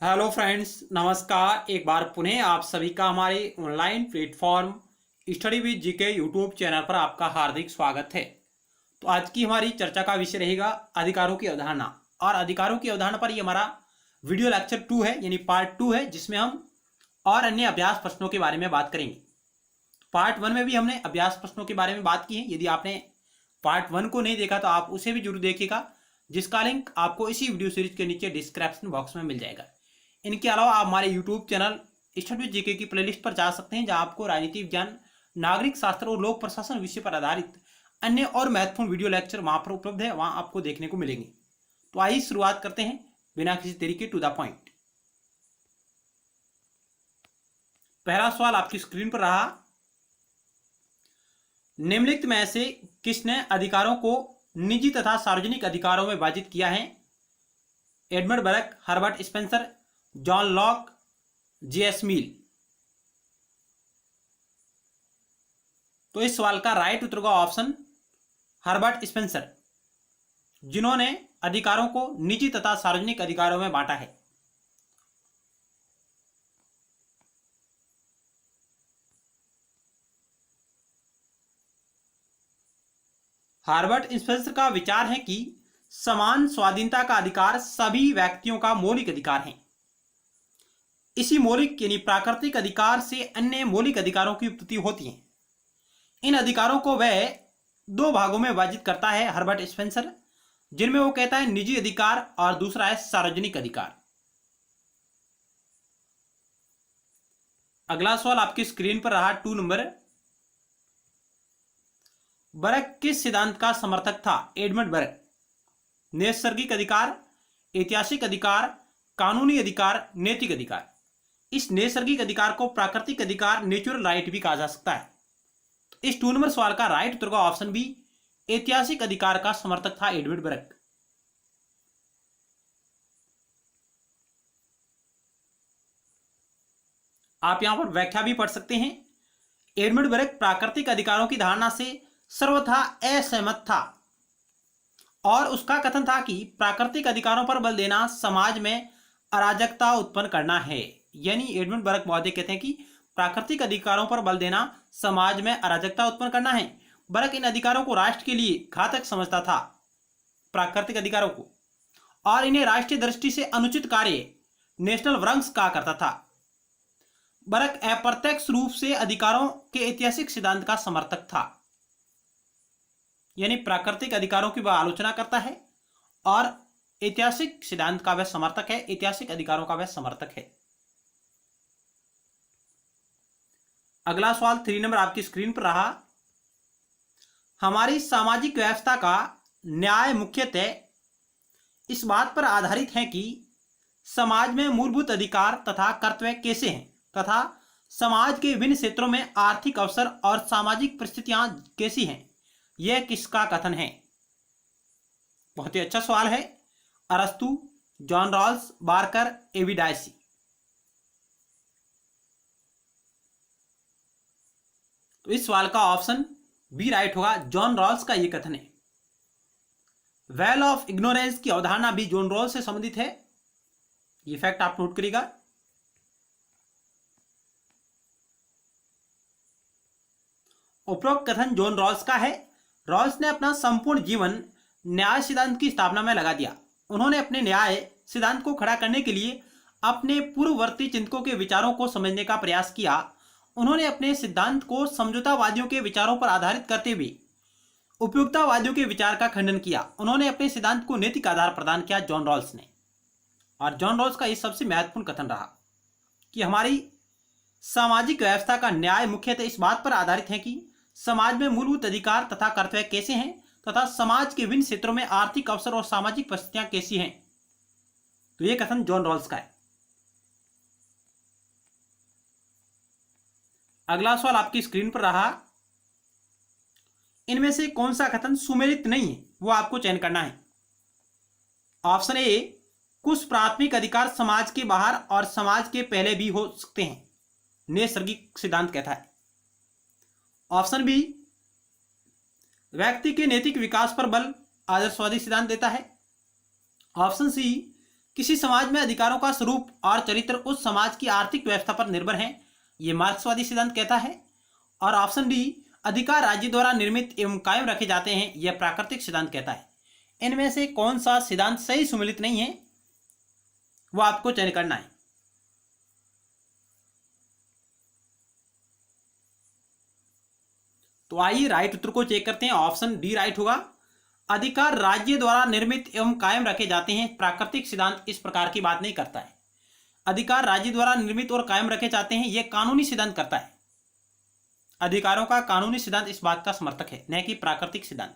Hello friends, नमस्कार। एक बार पुनः आप सभी का हमारे online platform study with GK YouTube channel पर आपका हार्दिक स्वागत है। तो आज की हमारी चर्चा का विषय रहेगा अधिकारों की अवधारणा। और अधिकारों की अवधारणा पर ये हमारा वीडियो लेक्चर 2 है, यानी पार्ट 2 है, जिसमें हम और अन्य अभ्यास प्रश्नों के बारे में बात करेंगे। पार्ट 1 में भी हमने अभ्यास प्रश्नों के बारे में बात की है। यदि आपने पार्ट 1 को नहीं देखा तो आप उसे भी जरूर देखिएगा, जिसका लिंक आपको इसी वीडियो सीरीज के नीचे डिस्क्रिप्शन बॉक्स में मिल जाएगा। इनके अलावा आप हमारे YouTube channel study with GK की प्लेलिस्ट पर जा सकते हैं, जहां आपको राजनीति विज्ञान, नागरिक शास्त्र और लोक प्रशासन विषय पर आधारित अन्य और महत्वपूर्ण वीडियो लेक्चर वहां पर उपलब्ध है, वहां आपको देखने को मिलेंगे। तो आइए शुरुआत करते हैं बिना किसी तरीके टू द पॉइंट। पहला सवाल आपकी स्क्रीन पर रहा। निम्नलिखित में से किसने अधिकारों को निजी तथा सार्वजनिक अधिकारों में विभाजित किया है? Edmund Burke, Herbert Spencer, John Locke, J S. Mill. तो इस सवाल का राइट उत्तर का ऑप्शन हर्बर्ट स्पेंसर, जिन्होंने अधिकारों को निजी तथा सार्वजनिक अधिकारों में बांटा है। हर्बर्ट स्पेंसर का विचार है कि समान स्वाधीनता का अधिकार सभी व्यक्तियों का मौलिक अधिकार है। इसी मौलिक यानी प्राकृतिक अधिकार से अन्य मौलिक अधिकारों की उत्पत्ति होती है। इन अधिकारों को वह दो भागों में विभाजित करता है हर्बर्ट स्पेंसर, जिनमें वो कहता है निजी अधिकार और दूसरा है सार्वजनिक अधिकार। अगला सवाल आपकी स्क्रीन पर रहा 2 नंबर। बर्क किस सिद्धांत का समर्थक था? Edmund Burke. नैसर्गिक अधिकार, ऐतिहासिक अधिकार, कानूनी अधिकार, नैतिक अधिकार। इस नैसर्गिक अधिकार को प्राकृतिक अधिकार, नेचुरल राइट भी कहा जा सकता है। तो इस 2 नंबर सवाल का राइट उत्तर का ऑप्शन बी, ऐतिहासिक अधिकार का समर्थक था एडमंड बर्क। आप यहां पर व्याख्या भी पढ़ सकते हैं। एडमंड बर्क प्राकृतिक अधिकारों की धारणा से सर्वथा असहमत था और उसका कथन था कि प्राकृतिक अधिकारों पर बल देना समाज में अराजकता उत्पन्न करना है। यानी एडमंड बर्क महोदय कहते हैं कि प्राकृतिक अधिकारों पर बल देना समाज में अराजकता उत्पन्न करना है। बर्क इन अधिकारों को राष्ट्र के लिए घातक समझता था, प्राकृतिक अधिकारों को, और इन्हें राष्ट्रीय दृष्टि से अनुचित कार्य, नेशनल व्रंग्स कहा करता था। बर्क अप्रत्यक्ष रूप से अधिकारों के ऐतिहासिक सिद्धांत का समर्थक था, यानी प्राकृतिक अधिकारों की वह आलोचना करता है और ऐतिहासिक सिद्धांत का वह समर्थक है, ऐतिहासिक अधिकारों का वह समर्थक है। अगला सवाल 3 नंबर आपकी स्क्रीन पर रहा। हमारी सामाजिक व्यवस्था का न्याय मुख्यतः इस बात पर आधारित है कि समाज में मूलभूत अधिकार तथा कर्तव्य कैसे हैं तथा समाज के विभिन्न क्षेत्रों में आर्थिक अवसर और सामाजिक परिस्थितियां कैसी हैं। यह किसका कथन है? बहुत ही अच्छा सवाल है। अरस्तु, जॉन रॉल्स, बार्कर, एवी डायसी। तो इस सवाल का ऑप्शन बी राइट होगा, जॉन रॉल्स का यह कथन है। वेल ऑफ इग्नोरेंस की अवधारणा भी जॉन रॉल्स से संबंधित है। ये फैक्ट आप नोट करिएगा। उपरोक्त कथन जॉन रॉल्स का है। रॉल्स ने अपना संपूर्ण जीवन न्याय सिद्धांत की स्थापना में लगा दिया। उन्होंने अपने न्याय सिद्धांत को खड़ा करने के लिए अपने पूर्ववर्ती चिंतकों के विचारों को समझने का प्रयास किया। उन्होंने अपने सिद्धांत को समझौतावादियों के विचारों पर आधारित करते हुए उपयुक्ततावादियों के विचार का खंडन किया। उन्होंने अपने सिद्धांत को नैतिक आधार प्रदान किया, जॉन रॉल्स ने। और जॉन रॉल्स का यह सबसे महत्वपूर्ण कथन रहा कि हमारी सामाजिक व्यवस्था का न्याय मुख्यतः इस बात पर आधारित है कि समाज में मूलभूत अधिकार तथा कर्तव्य कैसे हैं तथा समाज के विभिन्न क्षेत्रों में आर्थिक अवसर और सामाजिक परिस्थितियां कैसी हैं। तो यह कथन जॉन रॉल्स का है। अगला सवाल आपकी स्क्रीन पर रहा। इनमें से कौन सा कथन सुमेलित नहीं है, वो आपको चयन करना है। ऑप्शन ए, कुछ प्राथमिक अधिकार समाज के बाहर और समाज के पहले भी हो सकते हैं, नैसर्गिक सिद्धांत कहता है। ऑप्शन बी, व्यक्ति के नैतिक विकास पर बल, आदर्शवादी सिद्धांत देता है। ऑप्शन सी, किसी समाज में अधिकारों का स्वरूप और चरित्र उस समाज की आर्थिक व्यवस्था पर निर्भर है, ये मार्क्सवादी सिद्धांत कहता है। और ऑप्शन डी, अधिकार राज्य द्वारा निर्मित एवं कायम रखे जाते हैं, यह प्राकृतिक सिद्धांत कहता है। इनमें से कौन सा सिद्धांत सही सुमेलित नहीं है, वो आपको चयन करना है। तो आइए राइट उत्तर को चेक करते हैं। ऑप्शन डी राइट होगा। अधिकार राज्य द्वारा निर्मित एवं कायम रखे जाते हैं, प्राकृतिक सिद्धांत इस प्रकार की बात नहीं करता है। अधिकार राज्य द्वारा निर्मित और कायम रखे जाते हैं, यह कानूनी सिद्धांत करता है। अधिकारों का कानूनी सिद्धांत इस बात का समर्थक है, न कि प्राकृतिक सिद्धांत।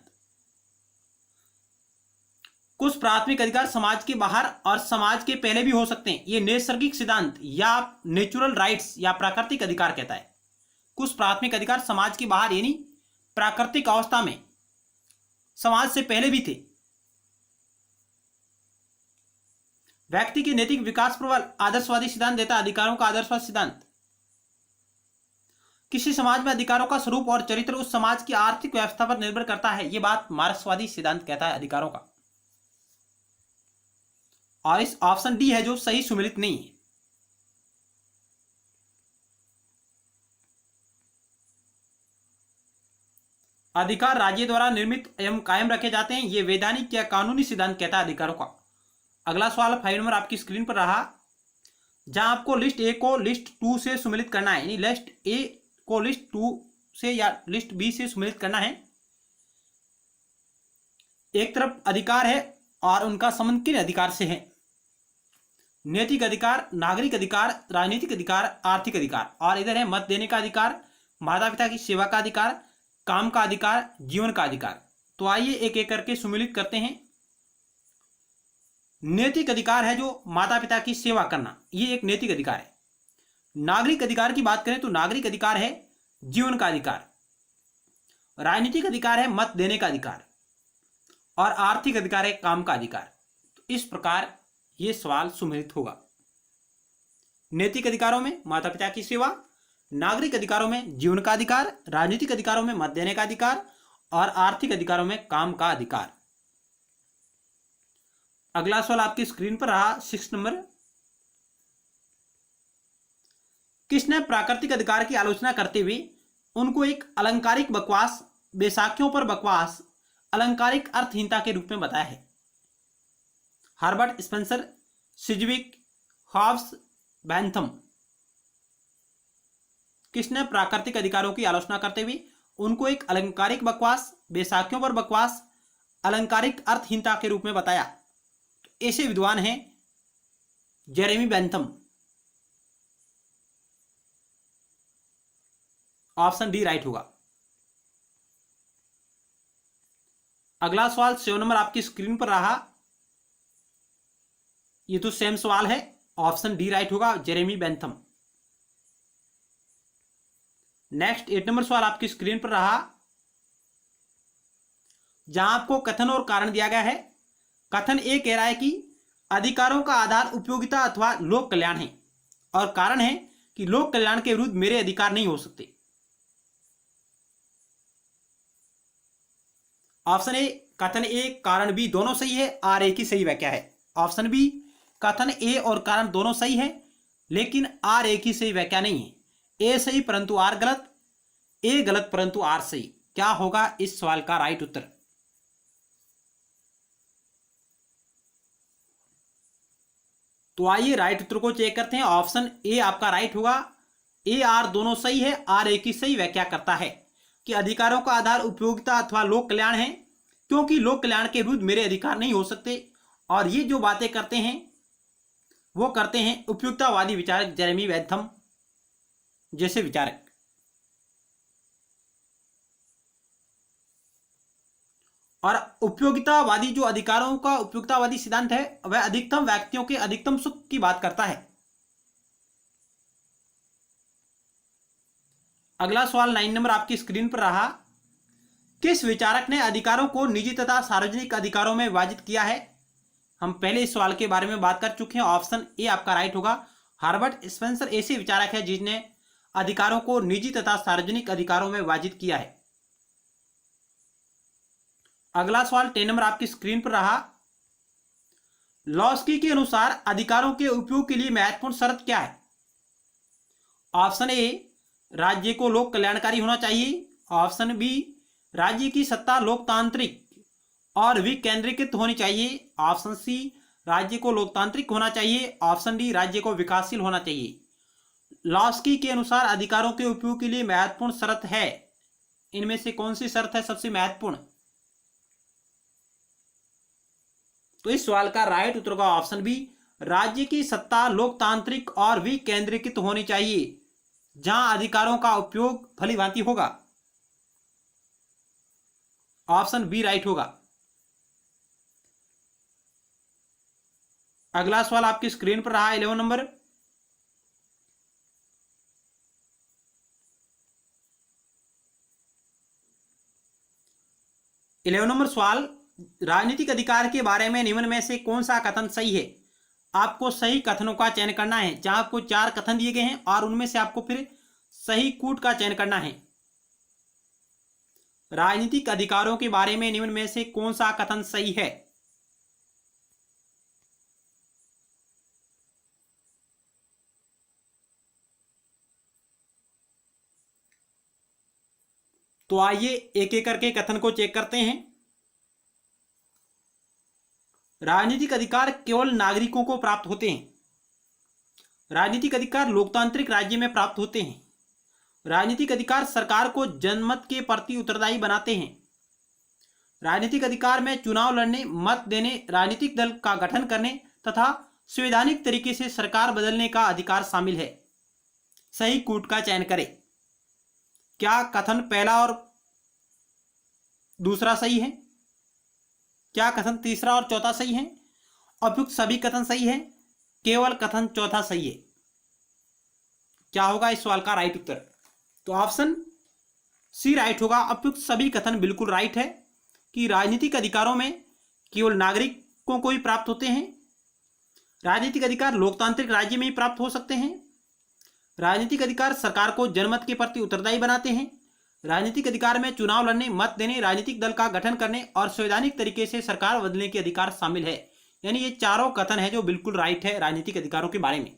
कुछ प्राथमिक अधिकार समाज के बाहर और समाज के पहले भी हो सकते हैं, ये नैसर्गिक सिद्धांत या नेचुरल राइट्स या प्राकृतिक अधिकार कहता है। कुछ प्राथमिक अधिकार समाज के बाहर यानी प्राकृतिक अवस्था में समाज से पहले भी थे। व्यक्ति के नैतिक विकास पर आदर्शवादी सिद्धांत देता है, अधिकारों का आदर्शवाद सिद्धांत। किसी समाज में अधिकारों का स्वरूप और चरित्र उस समाज की आर्थिक व्यवस्था पर निर्भर करता है, यह बात मार्क्सवादी सिद्धांत कहता है अधिकारों का। और इस ऑप्शन डी है जो सही सुमेलित नहीं है। अधिकार राज्य द्वारा निर्मित एवं कायम रखे जाते हैं, यह वैधानिक या कानूनी सिद्धांत कहता है अधिकारों का। अगला सवाल 5 नंबर आपकी स्क्रीन पर रहा, जहां आपको लिस्ट ए को लिस्ट 2 से सुमेलित करना है, यानी लिस्ट ए को लिस्ट 2 से या लिस्ट बी से सुमेलित करना है। एक तरफ अधिकार है और उनका संबंध किन अधिकार से है? नैतिक अधिकार, नागरिक अधिकार, राजनीतिक अधिकार, आर्थिक अधिकार। और इधर है मत देने का अधिकार, माता पिता की सेवा का अधिकार, काम का अधिकार, जीवन का अधिकार। तो आइए एक एक करके सुमेलित करते हैं। नैतिक अधिकार है जो माता पिता की सेवा करना, ये एक नैतिक अधिकार है। नागरिक अधिकार की बात करें तो नागरिक अधिकार है जीवन का अधिकार। राजनीतिक अधिकार है मत देने का अधिकार, और आर्थिक अधिकार है काम का अधिकार। तो इस प्रकार यह सवाल सुमेलित होगा। नैतिक अधिकारों में माता पिता की सेवा, नागरिक अधिकारों में जीवन का अधिकार, राजनीतिक अधिकारों में मत देने का अधिकार, और आर्थिक अधिकारों में काम का अधिकार। अगला सवाल आपकी स्क्रीन पर रहा 6 नंबर, किसने प्राकृतिक अधिकार की आलोचना करते हुए उनको एक अलंकारिक बकवास, बैसाखियों पर बकवास, अलंकारिक अर्थहीनता के रूप में बताया है? Herbert Spencer, Sidgwick, Hobbes, Bentham. किसने प्राकृतिक अधिकारों की आलोचना करते हुए उनको एक अलंकारिक बकवास, बैसाखियों पर बकवास, अलंकारिक अर्थहीनता के रूप में बताया? तो ऐसे विद्वान हैं Jeremy Bentham. Option D right होगा। अगला सवाल 7 नंबर आपकी स्क्रीन पर रहा, ये तो सेम सवाल है। ऑप्शन डी राइट होगा, जेरेमी बैंथम। नेक्स्ट 8 नंबर सवाल आपकी स्क्रीन पर रहा, जहां आपको कथन और कारण दिया गया है। कथन ए कह रहा है कि अधिकारों का आधार उपयोगिता अथवा लोक कल्याण है, और कारण है कि लोक कल्याण के विरुद्ध मेरे अधिकार नहीं हो सकते। ऑप्शन ए कथन ए कारण बी दोनों सही है, आर ए की सही व्याख्या है। ऑप्शन बी कथन ए और कारण दोनों सही है, लेकिन आर ए की सही व्याख्या नहीं है। ए सही परंतु आर गलत, ए गलत परंतु आर सही। क्या होगा इस सवाल का राइट उत्तर? तो आइए राइट उत्तर को चेक करते हैं। ऑप्शन ए आपका राइट होगा। ए आर दोनों सही है, आर ए की सही व्याख्या करता है कि अधिकारों का आधार उपयोगिता अथवा लोक कल्याण है, क्योंकि लोक कल्याण के विरुद्ध मेरे अधिकार नहीं हो सकते। और ये जो बातें करते हैं वो करते हैं उपयुक्ततावादी विचारक जेरेमी बैंथम जैसे विचारक। और उपयोगितावादी जो अधिकारों का उपयोगितावादी सिद्धांत है वह अधिकतम व्यक्तियों के अधिकतम सुख की बात करता है। अगला सवाल 9 नंबर आपकी स्क्रीन पर रहा, किस विचारक ने अधिकारों को निजी तथा सार्वजनिक अधिकारों में विभाजित किया है? हम पहले इस सवाल के बारे में बात कर चुके हैं। ऑप्शन ए आपका राइट होगा। हार्बर्ट स्पेंसर ऐसे विचारक है जिसने अधिकारों को निजी तथा सार्वजनिक अधिकारों में विभाजित किया है। अगला सवाल 10 नंबर आपकी स्क्रीन पर रहा, लॉस्की के अनुसार अधिकारों के उपयोग के लिए महत्वपूर्ण शर्त क्या है? ऑप्शन ए, राज्य को लोक कल्याणकारी होना चाहिए। ऑप्शन बी, राज्य की सत्ता लोकतांत्रिक और विकेंद्रीकृत होनी चाहिए। ऑप्शन सी, राज्य को लोकतांत्रिक होना चाहिए। ऑप्शन डी, राज्य को विकासशील होना चाहिए। लॉस्की के अनुसार अधिकारों के उपयोग के लिए महत्वपूर्ण शर्त है, इनमें से कौन सी शर्त है सबसे महत्वपूर्ण? तो इस सवाल का राइट उत्तर होगा ऑप्शन बी, राज्य की सत्ता लोकतांत्रिक और विकेंद्रीकृत होनी चाहिए, जहां अधिकारों का उपयोग भली भांति होगा। ऑप्शन बी राइट होगा। अगला सवाल आपकी स्क्रीन पर रहा 11 नंबर। सवाल, राजनीतिक अधिकार के बारे में निम्न में से कौन सा कथन सही है? आपको सही कथनों का चयन करना है, जहां आपको 4 कथन दिए गए हैं और उनमें से आपको फिर सही कूट का चयन करना है। राजनीतिक अधिकारों के बारे में निम्न में से कौन सा कथन सही है? तो आइए एक एक करके कथन को चेक करते हैं। राजनीतिक अधिकार केवल नागरिकों को प्राप्त होते हैं। राजनीतिक अधिकार लोकतांत्रिक राज्य में प्राप्त होते हैं। राजनीतिक अधिकार सरकार को जनमत के प्रति उत्तरदायी बनाते हैं। राजनीतिक अधिकार में चुनाव लड़ने, मत देने, राजनीतिक दल का गठन करने तथा संवैधानिक तरीके से सरकार बदलने का अधिकार शामिल है। सही कूट का चयन करें। क्या कथन पहला और दूसरा सही है? क्या कथन तीसरा और चौथा सही है? उपयुक्त सभी कथन सही है, केवल कथन चौथा सही है। क्या होगा इस सवाल का राइट उत्तर? तो ऑप्शन सी राइट होगा। उपयुक्त सभी कथन बिल्कुल राइट है कि राजनीतिक अधिकारों में केवल नागरिकों को ही प्राप्त होते हैं। राजनीतिक अधिकार लोकतांत्रिक राज्य में ही प्राप्त हो सकते हैं। राजनीतिक अधिकार सरकार को जनमत के प्रति उत्तरदायी बनाते हैं। राजनीतिक अधिकार में चुनाव लड़ने, मत देने, राजनीतिक दल का गठन करने और संवैधानिक तरीके से सरकार बदलने के अधिकार शामिल है। यानी ये चारों कथन है जो बिल्कुल राइट है राजनीतिक अधिकारों के बारे में।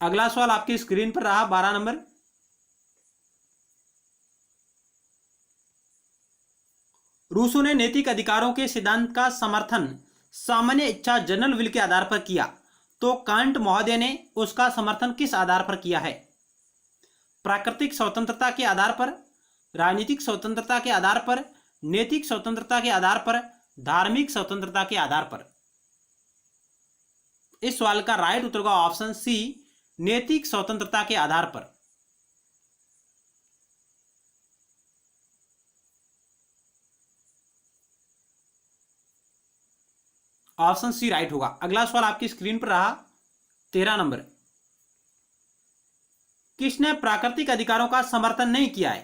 अगला सवाल आपकी स्क्रीन पर रहा 12 नंबर। रूसो ने नैतिक अधिकारों के सिद्धांत का समर्थन सामान्य इच्छा जनरल विल के आधार पर किया, तो कांट महोदय ने उसका समर्थन किस आधार पर किया है? प्राकृतिक स्वतंत्रता के आधार पर, राजनीतिक स्वतंत्रता के आधार पर, नैतिक स्वतंत्रता के आधार पर, धार्मिक स्वतंत्रता के आधार पर। इस सवाल का राइट उत्तर होगा ऑप्शन सी, नैतिक स्वतंत्रता के आधार पर। ऑप्शन सी राइट होगा। अगला सवाल आपकी स्क्रीन पर रहा 13 नंबर। किसने प्राकृतिक अधिकारों का समर्थन नहीं किया है?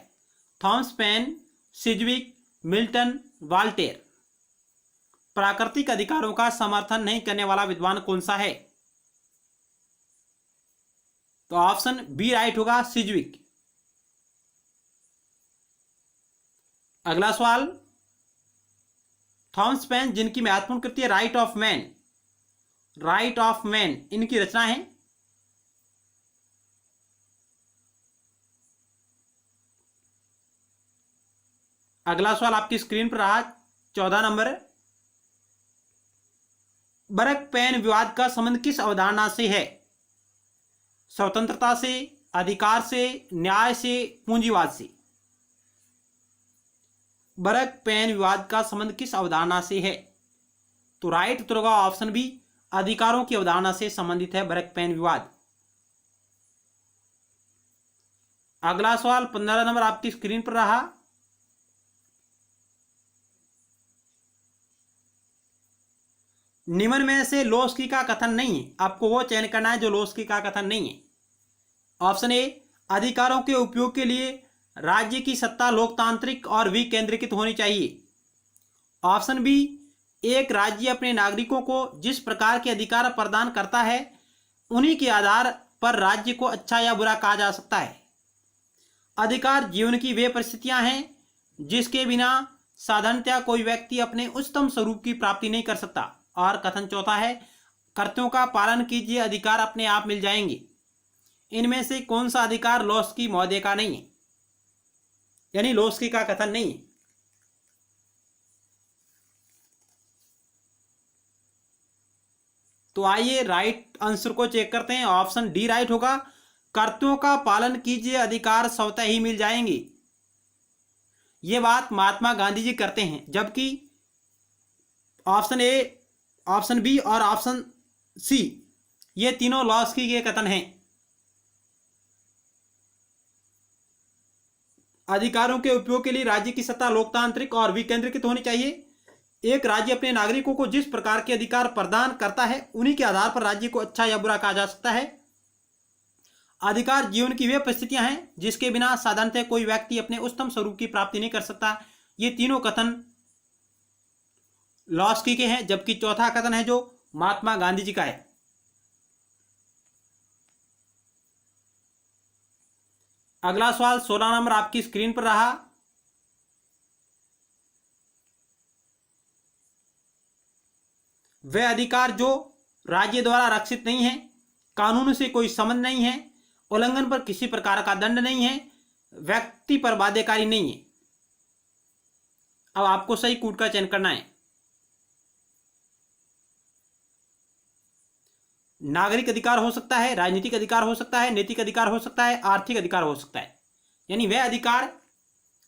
Thomas pen, सिजविक, Milton, Voltaire. प्राकृतिक अधिकारों का समर्थन नहीं करने वाला विद्वान कौन सा है? तो ऑप्शन बी राइट होगा, सिजविक। अगला सवाल, थॉमस पेन जिनकी महत्वपूर्ण कृति है right of man, right of man, इनकी रचना है? अगला सवाल आपकी स्क्रीन पर रहा 14 नंबर। बरक पेन विवाद का संबंध किस अवधारणा से है? स्वतंत्रता से, अधिकार से, न्याय से, पूंजीवाद से। बरक पेन विवाद का संबंध किस अवधारणा से है? तो राइट उत्तर होगा ऑप्शन बी, अधिकारों की अवधारणा से संबंधित है बरक पेन विवाद। अगला सवाल 15 नंबर आपकी स्क्रीन पर रहा। निम्न में से लोस्की का कथन नहीं है, आपको वो चयन करना है जो लोस्की का कथन नहीं है। ऑप्शन ए, अधिकारों के उपयोग के लिए राज्य की सत्ता लोकतांत्रिक और विकेंद्रीकृत होनी चाहिए। ऑप्शन बी, एक राज्य अपने नागरिकों को जिस प्रकार के अधिकार प्रदान करता है उन्हीं के आधार पर राज्य को अच्छा या बुरा कहा जा सकता है। अधिकार जीवन की वे परिस्थितियां हैं जिसके बिना साधारणतया कोई व्यक्ति अपने उच्चतम स्वरूप की प्राप्ति नहीं कर सकता। और कथन चौथा है, कर्तव्यों का पालन कीजिए, अधिकार अपने आप मिल जाएंगे। इनमें से कौन सा अधिकार लोस्की महोदय का नहीं है, यानी लोस्की का कथन नहीं है? तो आइए राइट आंसर को चेक करते हैं। ऑप्शन डी राइट होगा, कर्तव्यों का पालन कीजिए, अधिकार स्वतः ही मिल जाएंगे। ये बात महात्मा गांधी जी करते हैं, जबकि ऑप्शन ए, ऑप्शन बी और ऑप्शन सी ये तीनों लोस्की के कथन हैं। अधिकारों के उपयोग के लिए राज्य की सत्ता लोकतांत्रिक और विकेंद्रीकृत होनी चाहिए। एक राज्य अपने नागरिकों को जिस प्रकार के अधिकार प्रदान करता है, उन्हीं के आधार पर राज्य को अच्छा या बुरा कहा जा सकता है। अधिकार जीवन की वे परिस्थितियां हैं जिसके बिना साधारणतः कोई व्यक्ति अपने उच्चतम स्वरूप की प्राप्ति नहीं कर सकता। ये तीनों कथन लोस्की के हैं, जबकि चौथा कथन है जो महात्मा गांधी जी का है। अगला सवाल 16 नंबर आपकी स्क्रीन पर रहा। वे अधिकार जो राज्य द्वारा रक्षित नहीं है, कानून से कोई संबंध नहीं है, उल्लंघन पर किसी प्रकार का दंड नहीं है, व्यक्ति पर बाध्यकारी नहीं है। अब आपको सही कूट का चयन करना है। नागरिक अधिकार हो सकता है, राजनीतिक अधिकार हो सकता है, नैतिक अधिकार हो सकता है, आर्थिक अधिकार हो सकता है। यानी वह अधिकार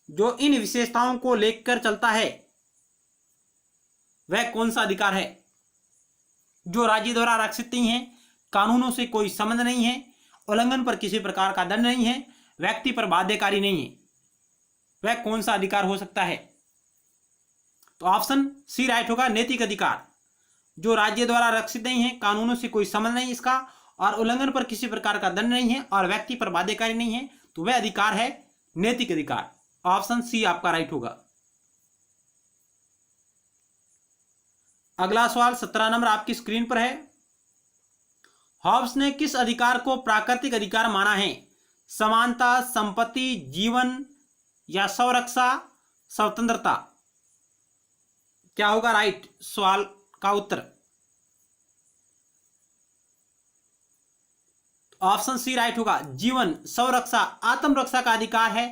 जो इन विशेषताओं को लेकर चलता है, वह कौन सा अधिकार है? जो राज्य द्वारा रक्षित नहीं है, कानूनों से कोई संबंध नहीं है, उल्लंघन पर किसी प्रकार का दंड नहीं है, व्यक्ति पर बाध्यकारी नहीं है, वह कौन सा अधिकार हो सकता है? तो ऑप्शन सी राइट होगा, नैतिक अधिकार। जो राज्य द्वारा रक्षित नहीं है, कानूनों से कोई संबंध नहीं इसका, और उल्लंघन पर किसी प्रकार का दंड नहीं है, और व्यक्ति पर बाध्यकारी नहीं है, तो वह अधिकार है नैतिक अधिकार। ऑप्शन सी आपका राइट होगा। अगला सवाल 17 नंबर आपकी स्क्रीन पर है। हॉब्स ने किस अधिकार को प्राकृतिक अधिकार माना है? समानता, संपत्ति, जीवन या स्वरक्षा, स्वतंत्रता? क्या होगा राइट सवाल का उत्तर? ऑप्शन सी राइट होगा, जीवन, स्वरक्षा, आत्मरक्षा का अधिकार है,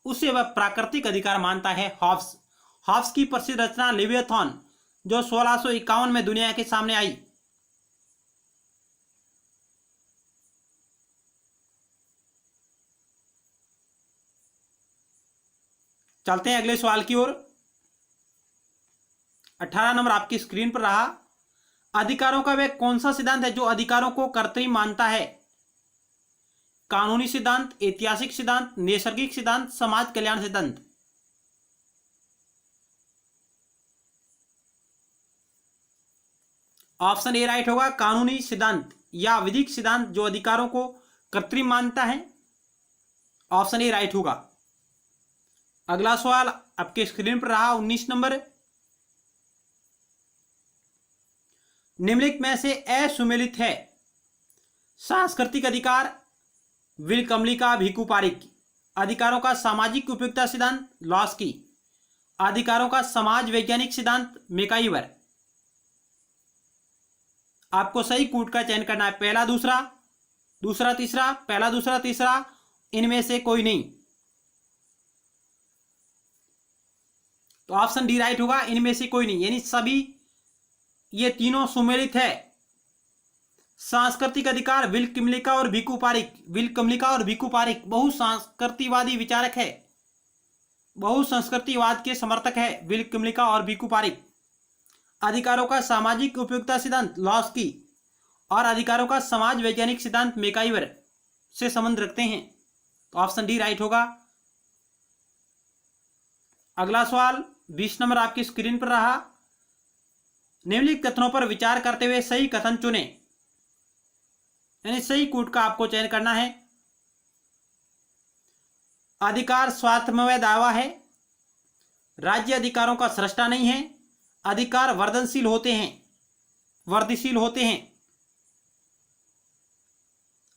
उसे वह प्राकृतिक अधिकार मानता है हॉब्स। हॉब्स की प्रसिद्ध रचना लेवियाथन जो 1651 में दुनिया के सामने आई। चलते हैं अगले सवाल की ओर। 18 नंबर आपकी स्क्रीन पर रहा। अधिकारों का वह कौन सा सिद्धांत है जो अधिकारों को कर्तव्य मानता है? कानूनी सिद्धांत, ऐतिहासिक सिद्धांत, नैसर्गिक सिद्धांत, समाज कल्याण सिद्धांत? ऑप्शन ए राइट होगा, कानूनी सिद्धांत या विधिक सिद्धांत जो अधिकारों को कर्तव्य मानता है। ऑप्शन ए राइट होगा। अगला सवाल आपके स्क्रीन पर रहा 19 नंबर। निम्नलिखित में से असुमेलित है? सांस्कृतिक अधिकार, विलकमलिका भिकु पारिक, अधिकारों का सामाजिक उपयोगिता सिद्धांत लॉस्की, अधिकारों का समाज वैज्ञानिक सिद्धांत मैकाइवर? आपको सही कूट का चयन करना है। पहला दूसरा, दूसरा तीसरा, पहला दूसरा तीसरा, इनमें से कोई नहीं। तो ऑप्शन डी राइट होगा, इनमें से कोई नहीं, यानी सभी ये तीनों सुमेलित है। सांस्कृतिक अधिकार विलकमलिका और भिकु पारिक। विलकमलिका और भिकु पारिक बहुसंस्कृतिवादी विचारक है, बहुसंस्कृतिवाद के समर्थक है विलकमलिका और भिकु पारिक। अधिकारों का सामाजिक उपयोगिता सिद्धांत लॉस्की और अधिकारों का समाज वैज्ञानिक सिद्धांत मैकाइवर से संबंध रखते हैं। तो ऑप्शन डी राइट होगा। अगला सवाल 20 नंबर आपकी स्क्रीन पर रहा। निम्नलिखित कथनों पर विचार करते हुए सही कथन चुने, यानी सही कूट का आपको चयन करना है। अधिकार स्वार्थमय दावा है, राज्य अधिकारों का सृष्टा नहीं है, अधिकार वर्धनशील होते हैं, वर्धिशील होते हैं।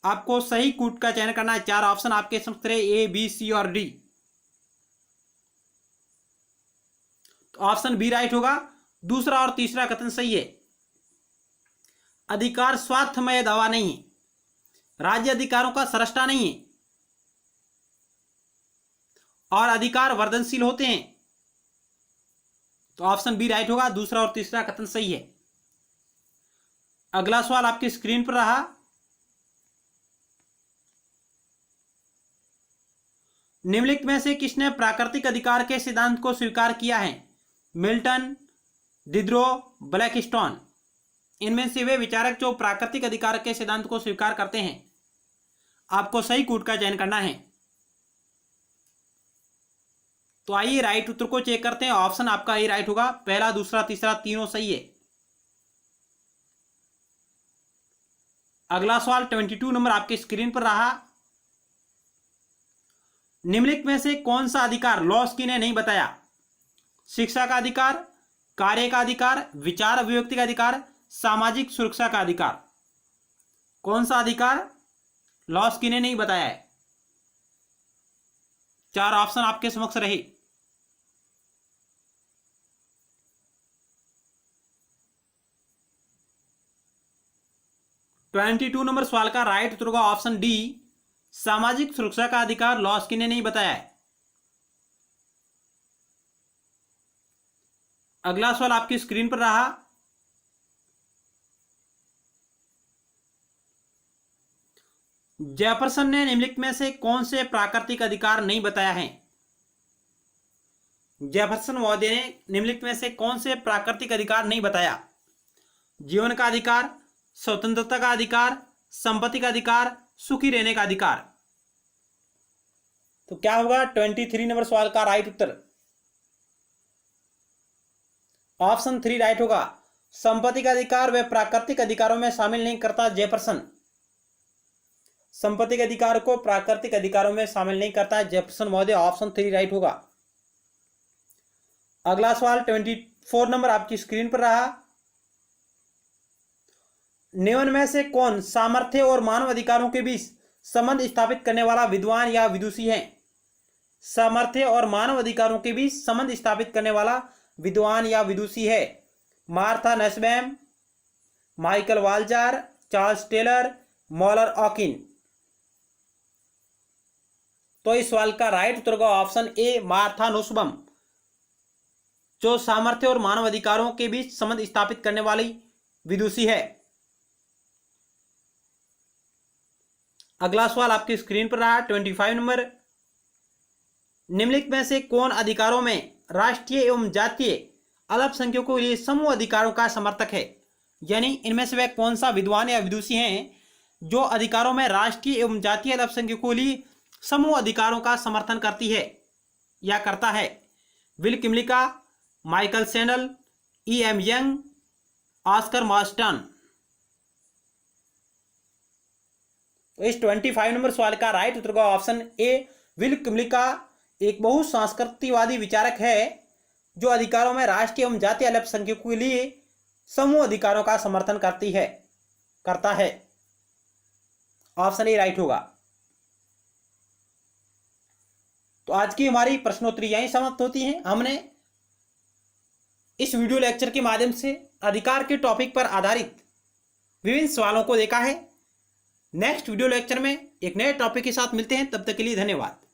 आपको सही कूट का चयन करना है। 4 ऑप्शन आपके समक्ष ए, बी, सी और डी। तो ऑप्शन बी राइट होगा। दूसरा और तीसरा कथन सही है। अधिकार स्वार्थमय दावा नहीं है, राज्य अधिकारों का सृष्टा नहीं है और अधिकार वर्धनशील होते हैं। तो ऑप्शन बी राइट होगा। दूसरा और तीसरा कथन सही है। अगला सवाल आपकी स्क्रीन पर रहा। निम्नलिखित में से किसने प्राकृतिक अधिकार के सिद्धांत को स्वीकार किया है? Milton, Diderot, Blackstone. इनमें से वे विचारक जो प्राकृतिक अधिकार के सिद्धांत को स्वीकार करते हैं। आपको सही कूट का चयन करना है। तो आइए राइट उत्तर को चेक करते हैं। ऑप्शन आपका ए राइट होगा। पहला, दूसरा, तीसरा तीनों सही है। अगला सवाल 22 नंबर आपके स्क्रीन पर रहा। निम्नलिखित में से कौन सा अधिकार लॉस्की ने नहीं बताया? शिक्षा का अधिकार, कार्य का अधिकार, विचार अभिव्यक्ति का अधिकार, सामाजिक सुरक्षा का अधिकार। कौन सा अधिकार लॉस्की ने नहीं बताया है? चार ऑप्शन आपके समक्ष रहे। ट्वेंटी टू नंबर सवाल का राइट उत्तर होगा ऑप्शन डी, सामाजिक सुरक्षा का अधिकार लॉस्की ने नहीं बताया है। अगला सवाल आपकी स्क्रीन पर रहा। जेफरसन ने निम्नलिखित में से कौन से प्राकृतिक अधिकार नहीं बताया है? जेफरसन महोदय ने निम्नलिखित में से कौन से प्राकृतिक अधिकार नहीं बताया? जीवन का अधिकार, स्वतंत्रता का अधिकार, संपत्ति का अधिकार, सुखी रहने का अधिकार। तो क्या होगा 23 नंबर सवाल का राइट उत्तर? ऑप्शन 3 राइट होगा। संपत्ति का अधिकार वे प्राकृतिक अधिकारों में शामिल नहीं करता जेफरसन। संपत्ति के अधिकार को प्राकृतिक अधिकारों में शामिल नहीं करता है जेफरसन महोदय। ऑप्शन 3 राइट होगा। अगला सवाल 24 नंबर आपकी स्क्रीन पर रहा। निम्न में से कौन सामर्थ्य और मानव अधिकारों के बीच संबंध स्थापित करने वाला विद्वान या विदुषी है? सामर्थ्य और मानव अधिकारों के बीच संबंध स्थापित करने वाला विद्वान या विदुषी है? Martha Nussbaum, Michael Walzer, Charles Taylor, Moller Okin. तो इस सवाल का राइट उत्तर होगा ऑप्शन ए, मार्था नुसबम, जो सामर्थ्य और मानव अधिकारों के बीच संबंध स्थापित करने वाली विदुषी है। अगला सवाल आपकी स्क्रीन पर रहा 25 नंबर। निम्नलिखित में से कौन अधिकारों में राष्ट्रीय एवं जातीय अल्पसंख्यकों के लिए समूह अधिकारों का समर्थक है? यानी इनमें से वह कौन सा विद्वान या विदुषी हैं जो अधिकारों में राष्ट्रीय एवं जातीय अल्पसंख्यकों के लिए समूह अधिकारों का समर्थन करती है या करता है? Will Kymlicka, Michael Sandel, E.M. Young, Oscar Marston. इस 25 नंबर सवाल का राइट उत्तर होगा ऑप्शन ए, विल किमलिका एक बहुसांस्कृतिकवादी विचारक है जो अधिकारों में राष्ट्रीय एवं जातीय अल्पसंख्यकों के लिए समूह अधिकारों का समर्थन करता है। ऑप्शन ए राइट होगा। तो आज की हमारी प्रश्नोत्तरी यहीं समाप्त होती है। हमने इस वीडियो लेक्चर के माध्यम से अधिकार के टॉपिक पर आधारित विभिन्न सवालों को देखा है। नेक्स्ट वीडियो लेक्चर में एक नए टॉपिक के साथ मिलते हैं। तब तक के लिए धन्यवाद।